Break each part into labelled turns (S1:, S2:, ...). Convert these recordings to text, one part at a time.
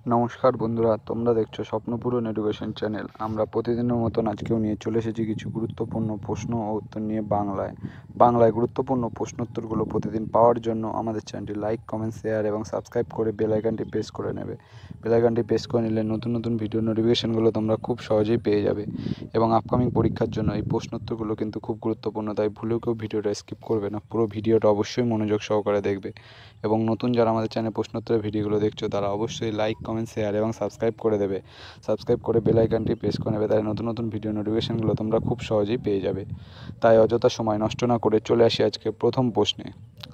S1: নমস্কার বন্ধুরা, তোমরা দেখছো স্বপ্নপূরণ এডুকেশন চ্যানেল। আমরা প্রতিদিনের মতন আজকেও নিয়ে চলে এসেছি কিছু গুরুত্বপূর্ণ প্রশ্ন ও উত্তর নিয়ে বাংলায় গুরুত্বপূর্ণ প্রশ্নোত্তরগুলো প্রতিদিন পাওয়ার জন্য আমাদের চ্যানেলটি লাইক, কমেন্ট, শেয়ার এবং সাবস্ক্রাইব করে বেল আইকনটি প্রেস করে নেবে। বেল আইকনটি প্রেস করে নিলে নতুন নতুন ভিডিও নোটিফিকেশনগুলো তোমরা খুব সহজেই পেয়ে যাবে। এবং আপকামিং পরীক্ষার জন্য এই প্রশ্নোত্তরগুলো কিন্তু খুব গুরুত্বপূর্ণ, তাই ভুলেও কেউ ভিডিওটা স্কিপ করবে না, পুরো ভিডিওটা অবশ্যই মনোযোগ সহকারে দেখবে। এবং নতুন যারা আমাদের চ্যানেলে প্রশ্নোত্তরের ভিডিওগুলো দেখছো তারা অবশ্যই লাইক, কমেন্ট, শেয়ার এবং সাবস্ক্রাইব করে দেবে। সাবস্ক্রাইব করে বেল আইকনটি প্রেস করে নেবে, তাই নতুন নতুন ভিডিও নোটিফিকেশনগুলো তোমরা খুব সহজেই পেয়ে যাবে। তাই অযথা সময় নষ্ট না করে চলে আসি আজকের প্রথম প্রশ্নে।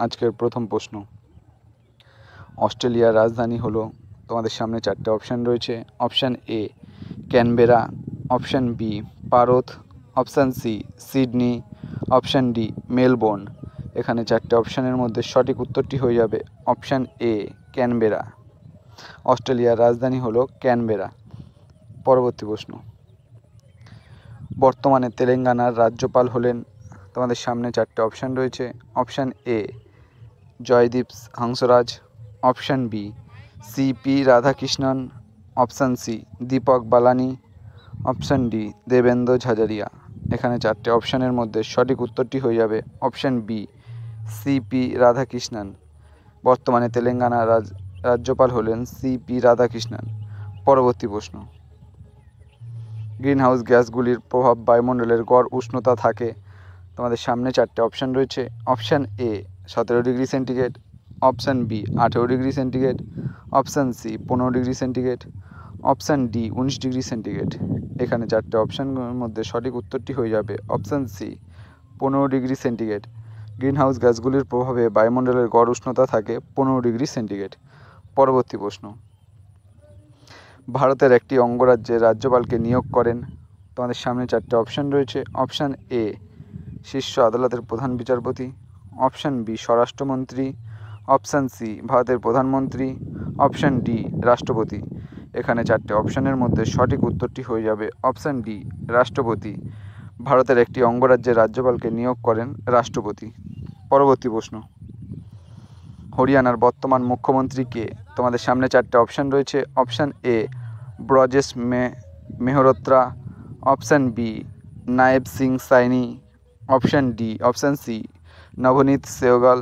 S1: আজকের প্রথম প্রশ্ন, অস্ট্রেলিয়ার রাজধানী হলো, তোমাদের সামনে চারটে অপশান রয়েছে। Option A Canberra, option B Perth, option C Sydney, option D Melbourne. এখানে চারটে অপশানের মধ্যে সঠিক উত্তরটি হয়ে যাবে অপশান এ ক্যানবেরা। অস্ট্রেলিয়ার রাজধানী হলো ক্যানবেরা। পরবর্তী প্রশ্ন, বর্তমানে তেলেঙ্গানার রাজ্যপাল হলেন, তোমাদের সামনে চারটে অপশান রয়েছে। Option A Joydeep Hansraj, option B CP Radhakrishnan, option C Deepak Balani, option D Devendra Jhajharia. এখানে চারটে অপশানের মধ্যে সঠিক উত্তরটি হয়ে যাবে অপশান বি সিপি রাধাকৃষ্ণন। বর্তমানে তেলেঙ্গানার রাজ্যপাল হলেন সিপি রাধাকৃষ্ণন। পরবর্তী প্রশ্ন, গ্রিনহাউস গ্যাসগুলির প্রভাব বায়ুমণ্ডলের গড় উষ্ণতা থাকে, তোমাদের সামনে চারটে অপশান রয়েছে। Option A 17 degree centigrade, option B 18 degree centigrade, option C 15 degree centigrade, option D 19 degree centigrade. এখানে চারটে অপশানের মধ্যে সঠিক উত্তরটি হয়ে যাবে option C 15 degree centigrade. Greenhouse গ্যাসগুলির প্রভাবে বায়ুমণ্ডলের গড় উষ্ণতা থাকে 15 ডিগ্রি সেন্টিগ্রেড। পরবর্তী প্রশ্ন, ভারতের একটি অঙ্গরাজ্যের রাজ্যপালকে নিয়োগ করেন, তোমাদের সামনে চারটে অপশান রয়েছে। অপশান এ শীর্ষ আদালতের প্রধান বিচারপতি, অপশান বি স্বরাষ্ট্রমন্ত্রী, অপশান সি ভারতের প্রধানমন্ত্রী, অপশান ডি রাষ্ট্রপতি। এখানে চারটে অপশানের মধ্যে সঠিক উত্তরটি হয়ে যাবে অপশান ডি রাষ্ট্রপতি। ভারতের একটি অঙ্গরাজ্যের রাজ্যপালকে নিয়োগ করেন রাষ্ট্রপতি। পরবর্তী প্রশ্ন, হরিয়ানার বর্তমান মুখ্যমন্ত্রী কে, তোমাদের সামনে চারটে অপশান রয়েছে। Option A Brajesh Mehrotra, option B Nayab Singh Saini, option C Navneet Sehgal,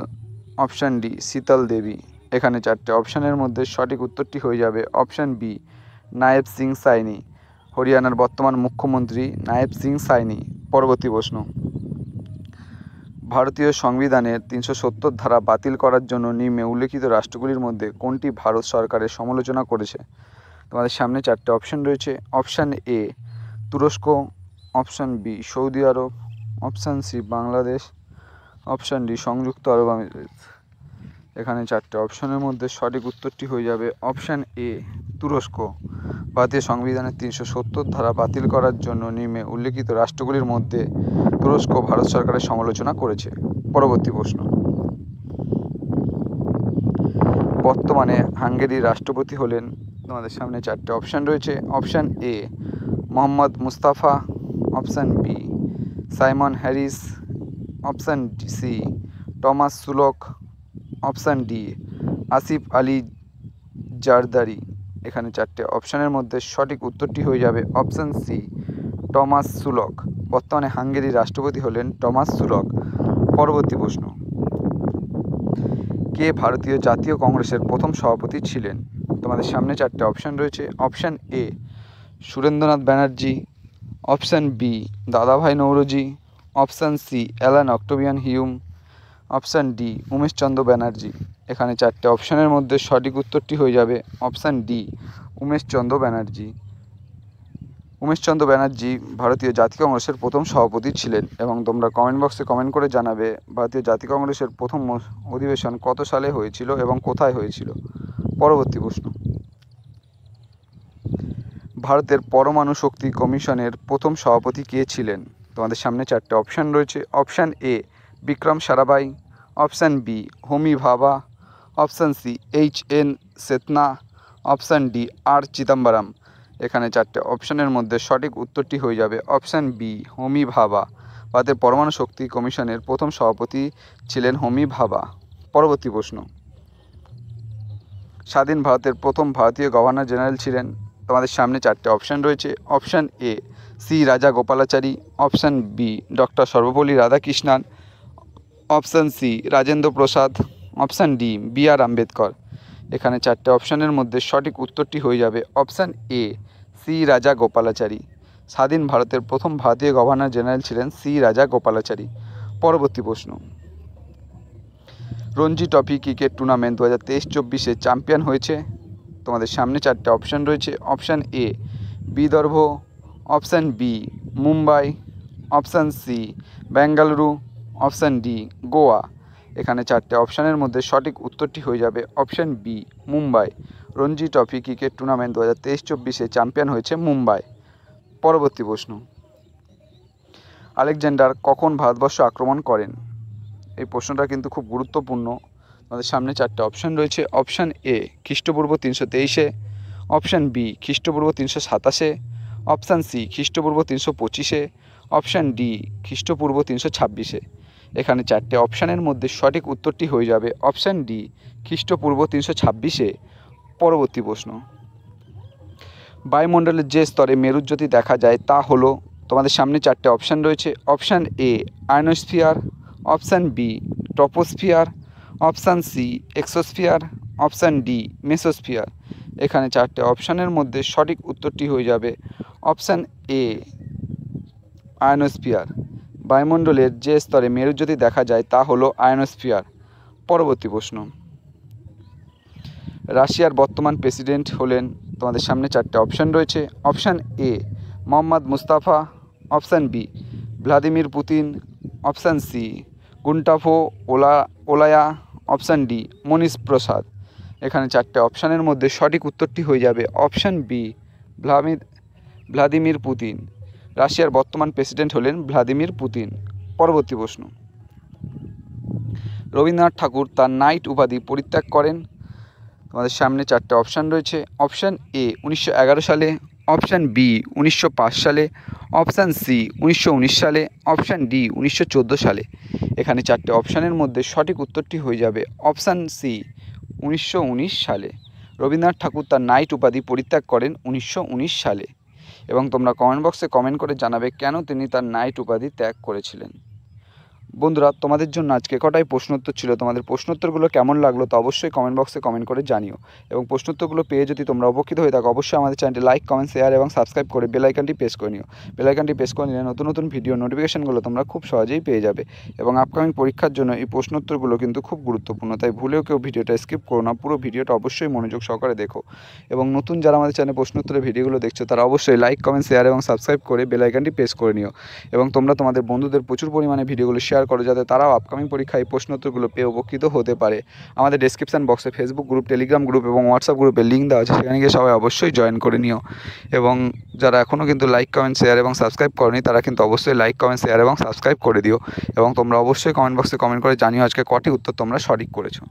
S1: option D Sheetal Devi. এখানে চারটে অপশানের মধ্যে সঠিক উত্তরটি হয়ে যাবে অপশান বি নায়েব সিং সাইনি। হরিয়ানার বর্তমান মুখ্যমন্ত্রী নায়েব সিং সাইনি। পরবর্তী প্রশ্ন, ভারতীয় সংবিধানের 370 ধারা বাতিল করার জন্য নিম্নে উল্লেখিত রাষ্ট্রগুলির মধ্যে কোনটি ভারত সরকারের সমালোচনা করেছে, তোমাদের সামনে চারটে অপশান রয়েছে। অপশান এ তুরস্ক, অপশান বি সৌদি আরব, option C Bangladesh, option D সংযুক্ত আরব আমিরাত। এখানে চারটে অপশানের মধ্যে সঠিক উত্তরটি হয়ে যাবে অপশান এ তুরস্ক। ভারতীয় সংবিধানের 370 ধারা বাতিল করার জন্য নিম্নে উল্লেখিত রাষ্ট্রগুলির মধ্যে তুরস্ক ভারত সরকারের সমালোচনা করেছে। পরবর্তী প্রশ্ন, বর্তমানে হাঙ্গেরির রাষ্ট্রপতি হলেন, তোমাদের সামনে চারটে অপশান রয়েছে। Option A Mohammad Mustafa, option B Simon Harris, option C Thomas সুলক, অপশান ডি আসিফ আলী জারদারি। এখানে চারটে অপশানের মধ্যে সঠিক উত্তরটি হয়ে যাবে অপশান সি টমাস সুলক। বর্তমানে হাঙ্গেরির রাষ্ট্রপতি হলেন টমাস সুলক। পরবর্তী প্রশ্ন, কে ভারতীয় জাতীয় কংগ্রেসের প্রথম সভাপতি ছিলেন, তোমাদের সামনে চারটে অপশান রয়েছে। Option A Surendranath Banerjee, option B Dadabhai Naoroji, option C Allan Octavian Hume, option D Umeshchandra Banerjee. এখানে চারটে অপশানের মধ্যে সঠিক উত্তরটি হয়ে যাবে অপশান ডি উমেশচন্দ্র ব্যানার্জি। উমেশচন্দ্র ব্যানার্জি ভারতীয় জাতীয় কংগ্রেসের প্রথম সভাপতি ছিলেন। এবং তোমরা কমেন্ট বক্সে কমেন্ট করে জানাবে ভারতীয় জাতীয় কংগ্রেসের প্রথম অধিবেশন কত সালে হয়েছিল এবং কোথায় হয়েছিল। পরবর্তী প্রশ্ন, ভারতের পরমাণু শক্তি কমিশনের প্রথম সভাপতি কে ছিলেন, তোমাদের সামনে চারটে অপশান রয়েছে। Option A Vikram Sarabhai, option B Homi Bhabha, option C H N. Sethna, option D R Chidambaram. এখানে চারটে অপশানের মধ্যে সঠিক উত্তরটি হয়ে যাবে অপশান বি হোমি ভাবা। ভারতের পরমাণু শক্তি কমিশনের প্রথম সভাপতি ছিলেন হোমি ভাবা। পরবর্তী প্রশ্ন, স্বাধীন ভারতের প্রথম ভারতীয় গভর্নর জেনারেল ছিলেন? তোমাদের সামনে চারটে অপশান রয়েছে। Option A C Rajagopalachari, option B doctor Sarvepalli Radhakrishnan, option C Rajendra Prasad, option D B R Ambedkar. এখানে চারটে অপশানের মধ্যে সঠিক উত্তরটি হয়ে যাবে অপশান এ সি রাজাগোপালাচারী। স্বাধীন ভারতের প্রথম ভারতীয় গভর্নর জেনারেল ছিলেন সি রাজাগোপালাচারী। পরবর্তী প্রশ্ন, Ranji trophy cricket tournament 2023-24 champion হয়েছে? তোমাদের সামনে চারটে অপশান রয়েছে। Option A Vidarbha, option B Mumbai, option C Bengaluru, option D Goa. এখানে চারটে অপশানের মধ্যে সঠিক উত্তরটি হয়ে যাবে option B Mumbai. Ranji trophy cricket tournament 2023-24 champion হয়েছে মুম্বাই। পরবর্তী প্রশ্ন, আলেকজান্ডার কখন ভারতবর্ষ আক্রমণ করেন? এই প্রশ্নটা কিন্তু খুব গুরুত্বপূর্ণ। আমাদের সামনে চারটে অপশান রয়েছে। অপশান এ খ্রিস্টপূর্ব 323, অপশান বি খ্রিস্টপূর্ব 327, অপশান সি খ্রিস্টপূর্ব 325, অপশান ডি খ্রিস্টপূর্ব 326। এখানে চারটে অপশানের মধ্যে সঠিক উত্তরটি হয়ে যাবে অপশান ডি খ্রিস্টপূর্ব 326। পরবর্তী প্রশ্ন, বায়ুমণ্ডলের যে স্তরে মেরুজ্যোতি দেখা যায় তা হলো? তোমাদের সামনে চারটে অপশান রয়েছে। Option A ionosphere, option B troposphere, option C exosphere, option D mesosphere. এখানে চারটে অপশানের মধ্যে সঠিক উত্তরটি হয়ে যাবে অপশান এ আয়নোস্ফিয়ার। বায়ুমণ্ডলের যে স্তরে মেরুজ্যোতি দেখা যায় তা হলো আয়নোস্ফিয়ার। পরবর্তী প্রশ্ন, রাশিয়ার বর্তমান প্রেসিডেন্ট হলেন? তোমাদের সামনে চারটে অপশান রয়েছে। Option A Mohammad Mustafa, option B Vladimir Putin, option C গুন্টাফো ওলায়া, অপশান ডি মনীষ প্রসাদ। এখানে চারটে অপশানের মধ্যে সঠিক উত্তরটি হয়ে যাবে অপশান বি ভ্লাদিমির পুতিন। রাশিয়ার বর্তমান প্রেসিডেন্ট হলেন ভ্লাদিমির পুতিন। পরবর্তী প্রশ্ন, রবীন্দ্রনাথ ঠাকুর তার নাইট উপাধি পরিত্যাগ করেন? তোমাদের সামনে চারটে অপশান রয়েছে। অপশান এ 1911 সালে, অপশান বি 1905 সালে, অপশান সি 1919 সালে, অপশান ডি 1914 সালে। এখানে চারটে অপশানের মধ্যে সঠিক উত্তরটি হয়ে যাবে অপশান সি 1919 সালে। রবীন্দ্রনাথ ঠাকুর তার নাইট উপাধি পরিত্যাগ করেন 1919 সালে। এবং তোমরা কমেন্ট বক্সে কমেন্ট করে জানাবে কেন তিনি তার নাইট উপাধি ত্যাগ করেছিলেন। বন্ধুরা, তোমাদের জন্য আজকে কটাই প্রশ্নোত্তর ছিল। তোমাদের প্রশ্নোত্তরগুলো কেমন লাগলো তো অবশ্যই কমেন্ট বক্সে কমেন্ট করে জানিও। এবং প্রশ্নোত্তরগুলো পেয়ে যদি তোমরা উপকৃত হয়ে থাকো অবশ্যই আমাদের চ্যানেলটি লাইক, কমেন্ট, শেয়ার এবং সাবস্ক্রাইব করে বেল আইকনটি প্রেস করে নিও। বেল আইকনটি প্রেস করে নিলে নতুন নতুন ভিডিও নোটিফিকেশনগুলো তোমরা খুব সহজেই পেয়ে যাবে। এবং আপকামিং পরীক্ষার জন্য এই প্রশ্নোত্তরগুলো কিন্তু খুব গুরুত্বপূর্ণ, তাই ভুলেও কেউ ভিডিওটা স্কিপ করো না, পুরো ভিডিওটা অবশ্যই মনোযোগ সহকারে দেখো। এবং নতুন যারা আমাদের চ্যানেলে প্রশ্নোত্তরের ভিডিওগুলো দেখছো তারা অবশ্যই লাইক, কমেন্ট, শেয়ার এবং সাবস্ক্রাইব করে বেল আইকনটি প্রেস করে নিও। এবং তোমরা তোমাদের বন্ধুদের প্রচুর পরিমাণে ভিডিওগুলো শেয়ার করো যাতে তারাও আপকামিং পরীক্ষায় এই প্রশ্নোত্তরগুলো পেয়ে উপকৃত হতে পারে। আমাদের ডেসক্রিপশন বক্সে ফেসবুক গ্রুপ, টেলিগ্রাম গ্রুপ এবং হোয়াটসঅ্যাপ গ্রুপের লিঙ্ক দেওয়া আছে, সেখানে গিয়ে সবাই অবশ্যই জয়েন করে নিও। এবং যারা এখনও কিন্তু লাইক, কমেন্ট, শেয়ার এবং সাবস্ক্রাইব করনি তারা কিন্তু অবশ্যই লাইক, কমেন্ট, শেয়ার এবং সাবস্ক্রাইব করে দিও। এবং তোমরা অবশ্যই কমেন্ট বক্সে কমেন্ট করে জানিও আজকে কটি উত্তর তোমরা সঠিক করেছো।